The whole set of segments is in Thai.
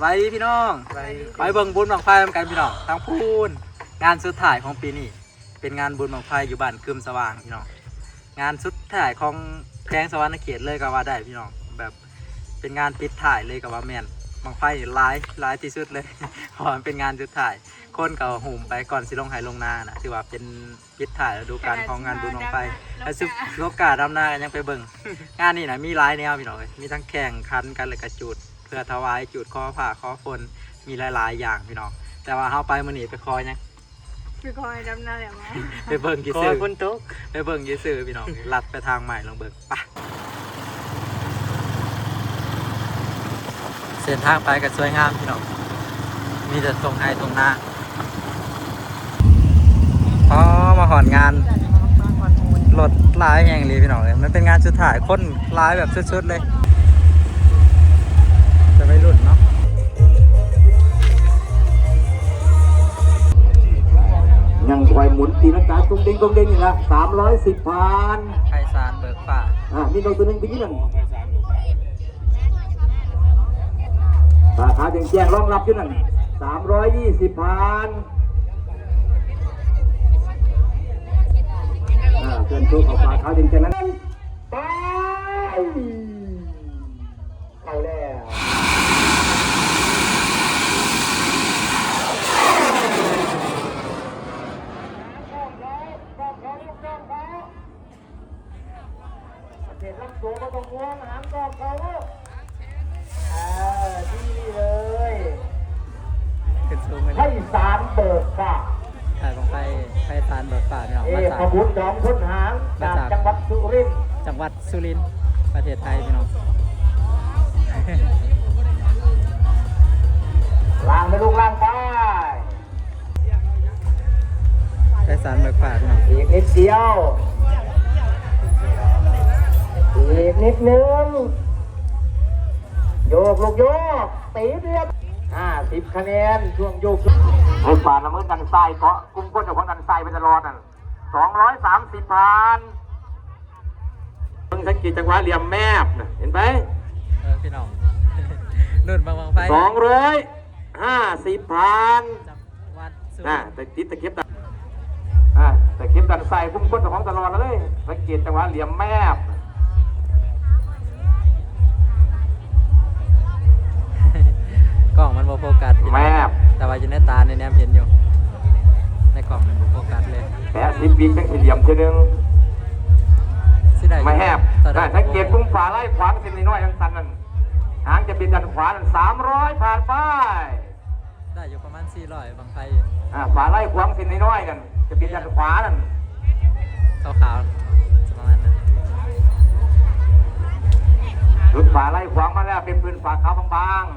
บายดีพี่น้องไปเบิ่งบุญบังไฟกันพี่น้องทั้งพูนงานสุดท้ายของปีนี้เป็นงานบุญบังไฟอยู่บ้านคืมสว่างพี่น้องงานสุดท้ายของแขวงสวรรณเขตเลยก็ว่าได้พี่น้องแบบเป็นงานปิดถ่ายเลยก็ว่าแม่นบังไฟหลายที่สุดเลย เพราะมันเป็นงานสุดท้ายคนก็หุ่มไปก่อนสิลงไหลงนานะถือว่าเป็นปิดถ่ายฤดูกาลของงานบุญบังไฟแล้วซุปโลกาดำนากันยังไปเบิ่งงานนี้นะมีหลายแนวพี่น้องมีทั้งแข่งขันกันเลยกระจุดเพื่อถวายจุดข้อผ่าข้อฝนมีหลายๆอย่างพี่น้องแต่ว่าเฮาไปมื้อนี้ไปคอยนะไปคอยดำนาแล้วมั้งไปเบิ่งกี่ซื่อฝนตกไปเบิ่งกี่ซื่อพี่น้องลัดไปทางใหม่ลองเบิ่งไปเส้นทางไปก็สวยงามพี่น้องมีแต่ตรงไฮตรงหน้าพอมาหอนงานรถหลายแห่งเลยพี่น้องเลยมันเป็นงานสุดท้ายคนหลายแบบสุดๆเลยจะไม่รุ่นเนาะยังคอยหมุนตีนักการตุ้งเด้งนี่ละ310พันไพศาลเบิกป่ามีน้องตัวนึงไปยี่นั่นสาขาแจ้งรองรับอยู่นั่น320พันเกินตัวของสาขาแจ้งนั้นไปเอาแล้วเด็ดลำตัวก็ต้องม้วนหางกอบเขาที่นี่เลยให้สารเบิกป่าถ่ายของไพศาลเบิกป่าพี่น้องมาจากขบุญจอมพ้นหางจากจังหวัดสุรินทร์ประเทศไทยพี่น้องล่างไปลูกล่างไปไพศาลเบิกป่าพี่น้องอีกนิดเดียวอีกนิดนึงโยกลูกโยกตีเดียบ50 คะแนนช่วงโยกให้ฝ่าละเมิดดันทรายเกาะกุ้งก้นจากของดันทรายไปตลอดนั่น230พันมึงสังเกตจังหวะเหลี่ยมแมบเห็นไหมพี่น้องนุ่นบางไฟ250พันแต่ติดตะเข็บแต่เข็บดันทรายกุ้งก้นจากของตลอดเลยสังเกตจังหวะเหลี่ยมแมบกล้องมันโมโฟกัสแมบแต่ว่าอยู่ในตาในแนมเห็นอยู่ในกล้องมันโมโฟกัสเลย80 วิจังเหลี่ยมเท่านึงไม่แหบสังเกตกุ้งฝาไล่ขวางเส้นน้อยสั้นนั่นหางจะเป็นดันขวานั่น300ผ่านไปได้อยู่ประมาณ400บางไฟฝาไล่ขวางเส้นน้อยนั่นจะเป็นดันขวานั่นขาวๆประมาณนั้นรถฝาไล่ขวางมาแล้วเป็นปืนฝาขาวบางๆ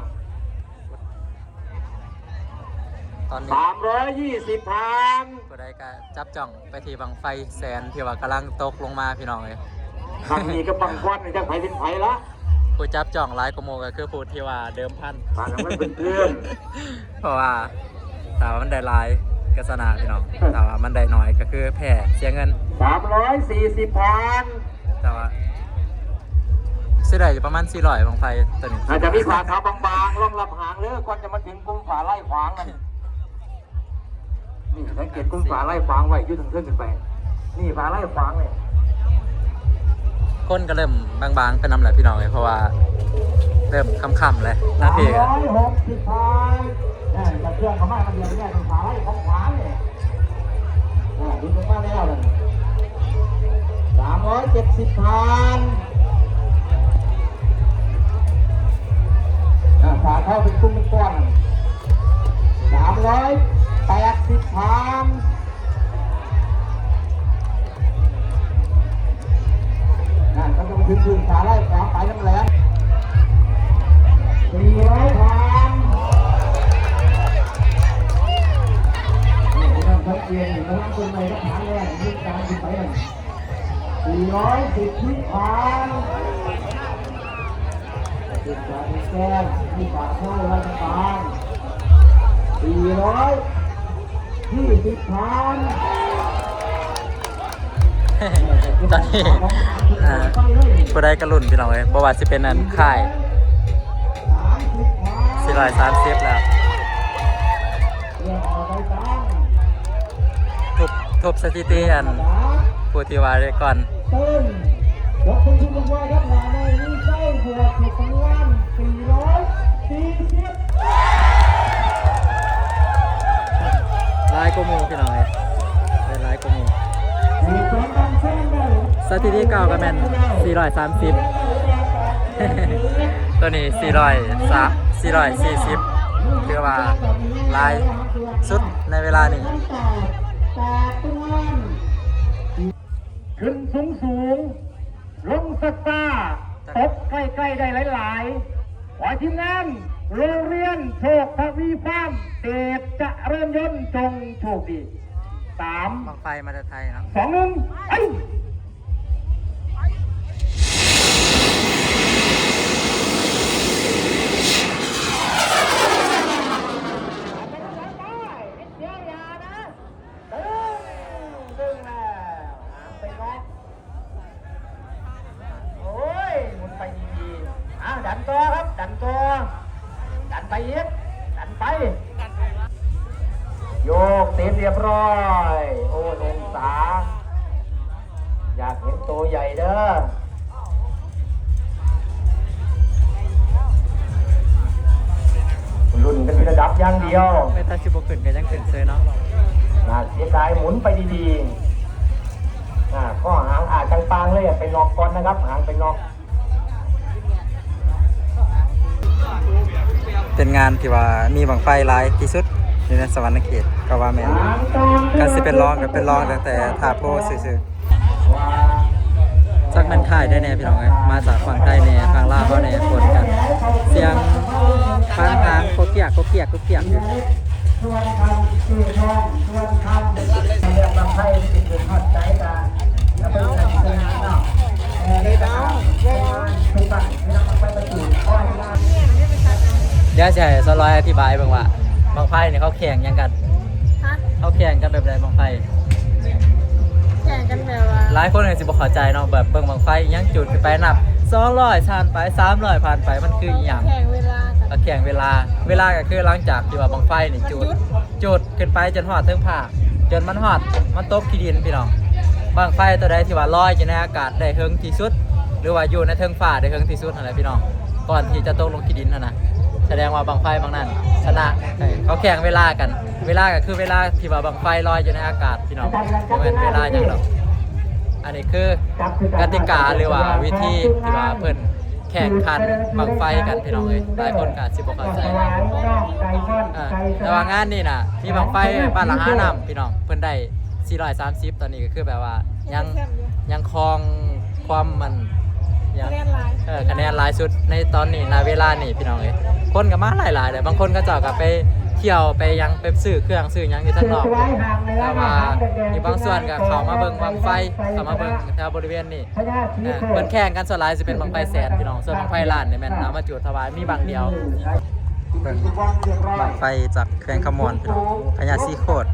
320พันก็ได้ก็จับจ่องไปที่บังไฟแสนที่ว่ากำลังตกลงมาพี่น้องเลยครั้งนี้ก็บังควันจะไฟเป็นไฟละผู้จับจ่องหลายกโมก็คือผู้ที่ว่าเดิมพันมันเป็นเพื่อนเพราะว่าถ้ามันได้หลายก็ชนะพี่น้องแต่ว่ามันได้น้อยก็คือแพ้เสียเงิน340พันแต่ว่าซื้อได้อยู่ประมาณ400บังไฟตัวนี้อาจจะมีฝาขาวบางๆร่องรับหางเลยก่อนจะมาถึงกุ้งฝาไล่ขวางนั่นนี่สังเกตกุ้งฝาไล่ขวางไว้ยืดถึงขึ้นไปนี่ฝาไล่ขวางเลยก้นก็เริ่มบางๆเป็นน้ำไหลพี่น้องเลยเพราะว่าเริ่มค่ำๆเลยนาทีกัน360พันจะเครื่องเขามาเดียวเนี่ยฝาไล่ของขวางเลยดูตรงมาแล้วเลย370พันฝาเข้าเป็นกุ้งเป็นก้อน380พันก็จะมาถึงฝาไล่ขวางไปน้ำแหลม400พันนี่ต้องสังเกตอยู่นะคนในรักษาแรงนี่การขึ้นไปนั่น410พันติดตามแก้มที่ฝาเข้ารัฐบาล420พัน ตอนนี้ผู้ใดกระลุ่นพี่น้องเลยบ่ว่าสิเป็นอันค่ายศิ 430แล้วทุบสถิติอันผู้ที่ว่าได้ก่อนลายกว่าหมู่พี่น้องได้ลายกว่าหมู่สถิติเก่าก็แม่น430 ตัวนี้440คือว่าลายสุดในเวลานี้ ขึ้นสูงลงซ่าตกใกล้ๆได้หลายๆขอทีมงานโรงเรียนโชคทวีฟาร์มเตจจะเริ่มยนต์จงโชคดี3 บังไฟมาจากไทยเนาะ 2 1ไปดันตัวครับดันไปอีกดันไปโยกเต็มเรียบร้อยโอ้องศาอยากเห็นตัวใหญ่เด้อรุ่นกันเป็นระดับอย่างเดียว ไม่ตัดชิบขึ้นก็ยังขึ้นเซยเนาะ น่าเสียดายหมุนไปดีๆก็หางอาจปางๆเลยไปนอกก่อนนะครับหางไปนอกเป็นงานที่ว่ามีบังไฟหลายที่สุดอยู่ในสวรรค์เขตก็ว่าแม่นก็สิเป็นรองตั้งแต่ทาโพซื่อๆสักมันค่ายได้แน่พี่น้องมาจากฝั่งไทยแน่ฝั่งลาวเขาแน่คนกันเสียงฟังทางโคเกียกอยู่ชวนคำชื่อทองชวนคำเรียกบังไฟติดหอดใจกันแล้วเป็นอะไรกันเนาะนี่นะครับทุกฝั่งที่นำไปประจุอ้อยล่าเดี๋ยวจะให้สลอยอธิบายบ้างว่าบังไฟเนี่ยเขาแข่งยังกัน ฮะ เขาแข่งกันแบบไรบังไฟ แข่งกันแบบว่า หลายคนอาจจะบ่เข้าใจเนาะแบบเบิ่งบังไฟยังจุดขึ้นไปนับ200ผ่านไป300ผ่านไปมันคืออีหยัง แข่งเวลากัน แข่งเวลาก็คือหลังจากที่ว่าบังไฟนี่จุดขึ้นไปจนฮอดเทิงผาจนมันฮอดมันตกที่ดินพี่น้องบังไฟตัวใดที่ว่าลอยอยู่ในอากาศได้เฮิงที่สุดหรือว่าอยู่ในเทิงฟ้าได้เฮิงที่สุดนั่นแหละพี่น้องก่อนที่จะตกลงที่ดินนั่นน่ะแสดงว่าบังไฟบางนั้นชนะเขาแข่งเวลากันเวลาก็คือเวลาที่ว่าบังไฟลอยอยู่ในอากาศพี่น้องบ่แม่นเวลาหยังดอกอันนี้คือกติกาหรือว่าวิธีที่ว่าเพิ่นแข่งขันบังไฟกันพี่น้องเอ้ยหลายคนก็สิบ่เข้าใจแต่ว่างานนี้น่ะมีบังไฟบ้านหลังหาน้ำพี่น้องเพิ่นได้430ตอนนี้ก็คือแบบว่ายังครองความมันคะแนนไลน์ คะแนนหลายสุดในตอนนี้ณเวลานี้พี่น้องเอ้ยคนก็มาหลายๆเลยบางคนก็เจ้าก็ไปเที่ยวไปยังไปซื้อเครื่องซื้อหยังอยู่ทางนอกแต่ว่ามีบางส่วนก็เข้ามาเบิ่งบังไฟเข้ามาเบิ่งแถวบริเวณนี้เพิ่นแข่งกันส่วนหลายสิเป็นบังไฟแสนพี่น้องส่วนบังไฟล้านนี่แม่นเอามาจุดถวายมีบางเดียวเบิ่งบังไฟจากแขวงขมวนพี่น้องพญาสีโคตร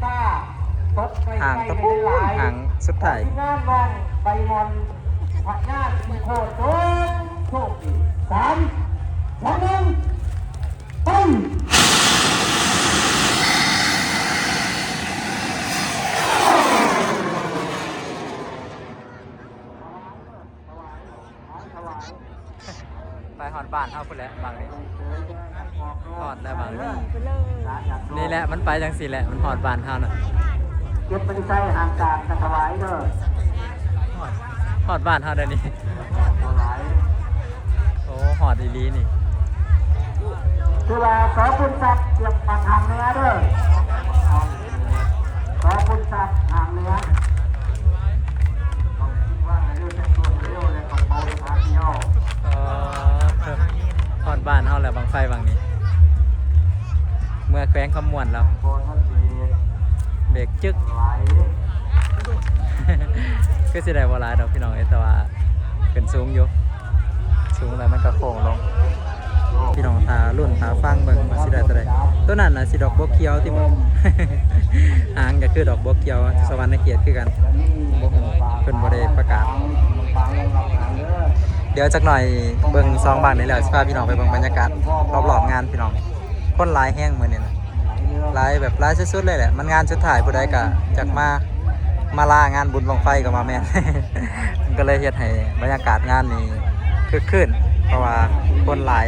ห่างตะปูห่างสุดท้ายไปมอนพระญาติโคตรโชคดี3 2 1ไปไปหอดบ้านเฮาพุ่นแหละบางนี้หอดแล้วบางนี้ ไปเลย นี่แหละมันไปจังสี่แหละมันหอดบ้านเฮาน่ะ เก็บเป็นใจห่างการกันถวายเด้อ หอดบ้านเฮาเดี๋ยวนี้ ถวาย โอ้หอดอีหลีนี่ คือว่าขอคุณศักดิ์เก็บปากห่างเนื้อเด้อขอคุณศักดิ์ห่างเนื้อต้องคิดว่าเรื่องแต่งตัวเร็วเลยต้องเบาทางเดียว หอดบ้านเฮาแล้วบางไฟบางนี้ เมื่อแขวงขมวนแล้ว โบท่านดี เบรกจึ๊ก ไหล คือสิได้บ่หลายดอกพี่น้องแต่ว่าเป็นสูงอยู่สูงแล้วมันก็โค้งลงพี่น้องตารุ่นตาฟังเบิ่งว่าสิได้ตัวใดตัวนั้นน่ะสิดอกบัวเขียวที่บ่หางก็คือดอกบัวเขียวสวรรค์เขตคือกันบ่ฮู้เพิ่นบ่ได้ประกาศเดี๋ยวจักหน่อยเบิ่งซองบ้านนี่แล้วสิพาพี่น้องไปเบิ่งบรรยากาศรอบๆงานพี่น้อง คนหลายแห้งเหมือนนี่นะหลายแบบหลายสุดๆเลยแหละมันงานสุดท้ายผู้ใดก็จากมาลางานบุญบังไฟกับมาแม่น มันก็เลยเฮ็ดให้บรรยากาศงานนี้คึกคืนเพราะว่าคนหลาย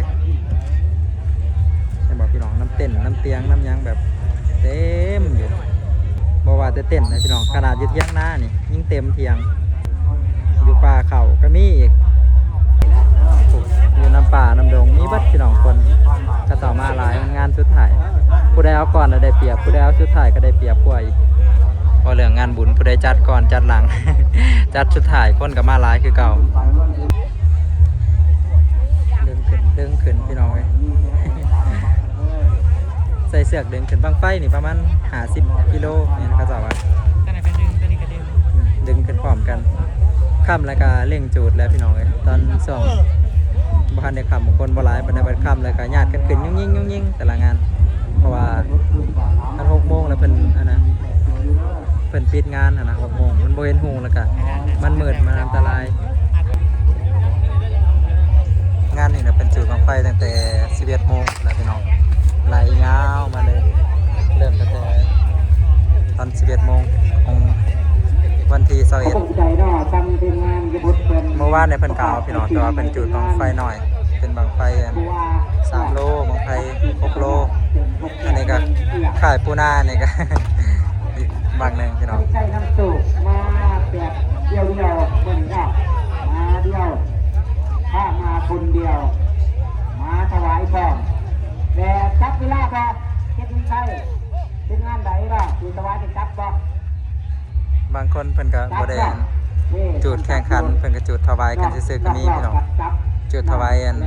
จะบอกพี่น้องน้ำเต้นน้ำเตียงน้ำหยังแบบเต็มอยู่บอกว่าจะเต้นนะพี่น้องขนาดยึดยังหน้านี่ยิ่งเต็มเทียงอยู่ป่าเขาก็มีอีกอยู่น้ำป่าน้ำดงมีบัดพี่น้องคนกระต่อมาหลายมันงานสุดท้ายผู้ใดเอาก่อนก็ได้เปรียบผู้ใดเอาสุดท้ายก็ได้เปรียบกว่าอีกพอเรื่องงานบุญผู้ใดจัดก่อนจัดหลัง จัดสุดท้ายคนกับมาหลายคือเก่าดึงขึ้นพี่น้องเอ้ย ใส่เสือกดึงขึ้นบังไฟนี่ประมาณ50 กิโลนี่นะเขาจะว่าดึงขึ้นพร้อมกันค่ำแล้วก็เร่งจูดแล้วพี่น้องเอ้ยตอนส่งบ้านในค่ำคนบ่หลายปานใดบัดค่ำแล้วก็ญาติกันขึ้นยุ่งๆแต่ละงานเพราะว่ามัน6 โมงแล้วเพิ่นอันนะเพิ่นปิดงานนะ6 โมงมันบ่เห็นหูแล้วก็มันมืดมันอันตรายงานนี่นะเป็นจุดบังไฟตั้งแต่ 11 โมงแล้วพี่น้องไหลยาวมาเลยเริ่มตั้งแต่ตอน 11 โมงของวันที่21เมื่อวานในเพิ่นกล่าวพี่น้องแต่ว่าเป็นจุดบังไฟหน่อยเป็นบังไฟ3 โลบังไฟ6 โลอันนี้ก็ขายปูนานี่ก็ อีกบางหนึ่งพี่น้อง ใช้น้ำสูบมาแบบเดียวเหมือนกันมาเดียวถ้ามาคนเดียวมาถวายพรแต่จับเวลาพอเฮ็ดใช่เป็นงานใดล่ะคือถวายจะจับบ่ บางคนเพิ่นก็บ่ได้จุดแข่งขันเพิ่นก็จุดถวายกันซื่อๆก็มีพี่น้องจุดถวายอัน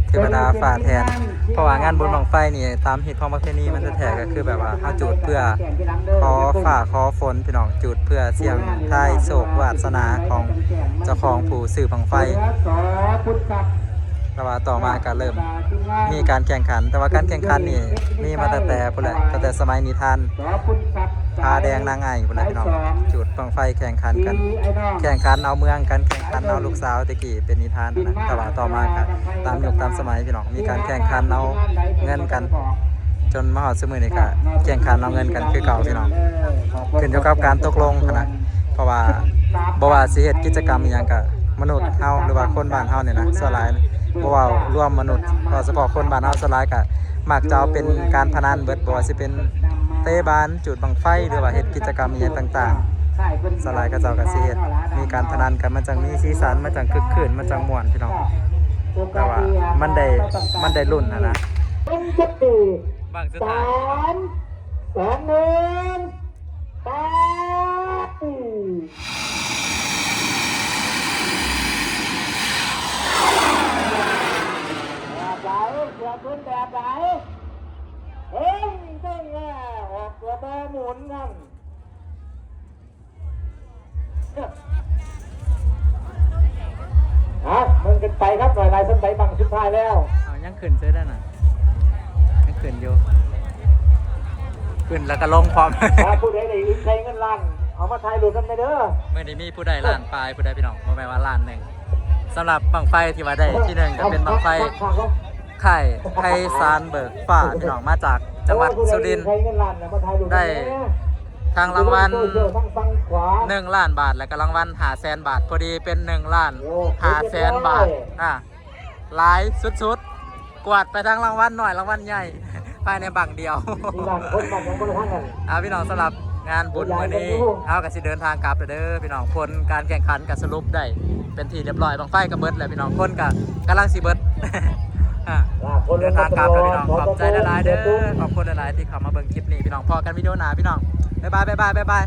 เทวดาฝ่าแทนเพราะว่างานบุญบังไฟนี่ตามฮิตของประเพณีมันจะแท้ก็คือแบบว่าเฮาจุดเพื่อขอฟ้าขอฝนพี่น้องจุดเพื่อเสี่ยงทายโชควาสนาของเจ้าของผู้สื่อบังไฟแต่ว่าต่อมาก็เริ่มมีการแข่งขันแต่ว่าการแข่งขันนี่มีมาตั้งแต่พุ่นแหละตั้งแต่สมัยนิทานพาแดงนางไอ้พุ่นแหละพี่น้องจุดบังไฟแข่งขันกันแข่งขันเอาเมืองกันแข่งขันเอาลูกสาวตะกี้เป็นนิทานนะแต่ว่าต่อมาก็ตามยุคตามสมัยพี่น้องมีการแข่งขันเอาเงินกันจนมาฮอดซุมื้อนี้ก็แข่งขันเอาเงินกันคือเก่าพี่น้องขึ้นอยู่กับการตกลงนะเพราะว่าบ่ว่าสิเฮ็ดกิจกรรมอีหยังก็มนุษย์เฮาหรือว่าคนบ้านเฮานี่นะส่วนหลายบ่ว่ารวมมนุษย์ก็เฉพาะคนบ้านเฮาส่วนหลายก็มักจะเอาเป็นการพนันเบิดบ่ว่าสิเป็นเตะบานจุดบังไฟหรือว่าเฮ็ดกิจกรรมอีหยังต่างๆสลายก็เจ้าก็สิเฮ็ดมีการพนันกันมันจังมีสีสันมันจังคึกคืนมันจังม่วนพี่น้องแต่ว่ามันได้ลุ้นนะบางสุดท้ายแบบไหนเฮ้ยได้ไงออกตัวแม่หมุนกันมันกันไปครับหน่อยลายสนใจบังสุดท้ายแล้ว เอายังขึ้นซื้อได้น่ะยังขึ้นอยู่ขึ้นแล้วก็ลงพร้อม ถ้าผู้ใดได้อึ้งใช้เงินล้านเอามาถ่ายรูปกันไปเด้อ ไม่ได้มีผู้ใดล้านปลายผู้ใดพี่น้องบ่แม่นว่าล้านหนึ่งสำหรับบังไฟที่ว่าได้ที่หนึ่งก็เป็นบังไฟไข่ซานเบิกฟ้าพี่น้องมาจากจังหวัดสุรินทร์ได้ทางรางวัล1 ล้านบาทและก็รางวัล500,000 บาทพอดีเป็น1 ล้าน500,000 บาทหลายสุดๆกวาดไปทั้งรางวัลหน่อยรางวัลใหญ่ ภายในบังเดียว พี่น้องสำหรับงานบุญมื้อนี้เอาก็สิเดินทางกลับเด้อพี่น้องผลการแข่งขันก็สรุปได้เป็นที่เรียบร้อยบังไฟก็เบิดแล้วพี่น้องคนก็กำลังสิเบิด เดินทางกลับแล้วพี่น้องขอบใจหลายๆเด้อขอบคุณหลายๆที่เข้ามาเบิ่งคลิปนี้พี่น้องพอกันวิดีโอหน้าพี่น้องบ๊ายบาย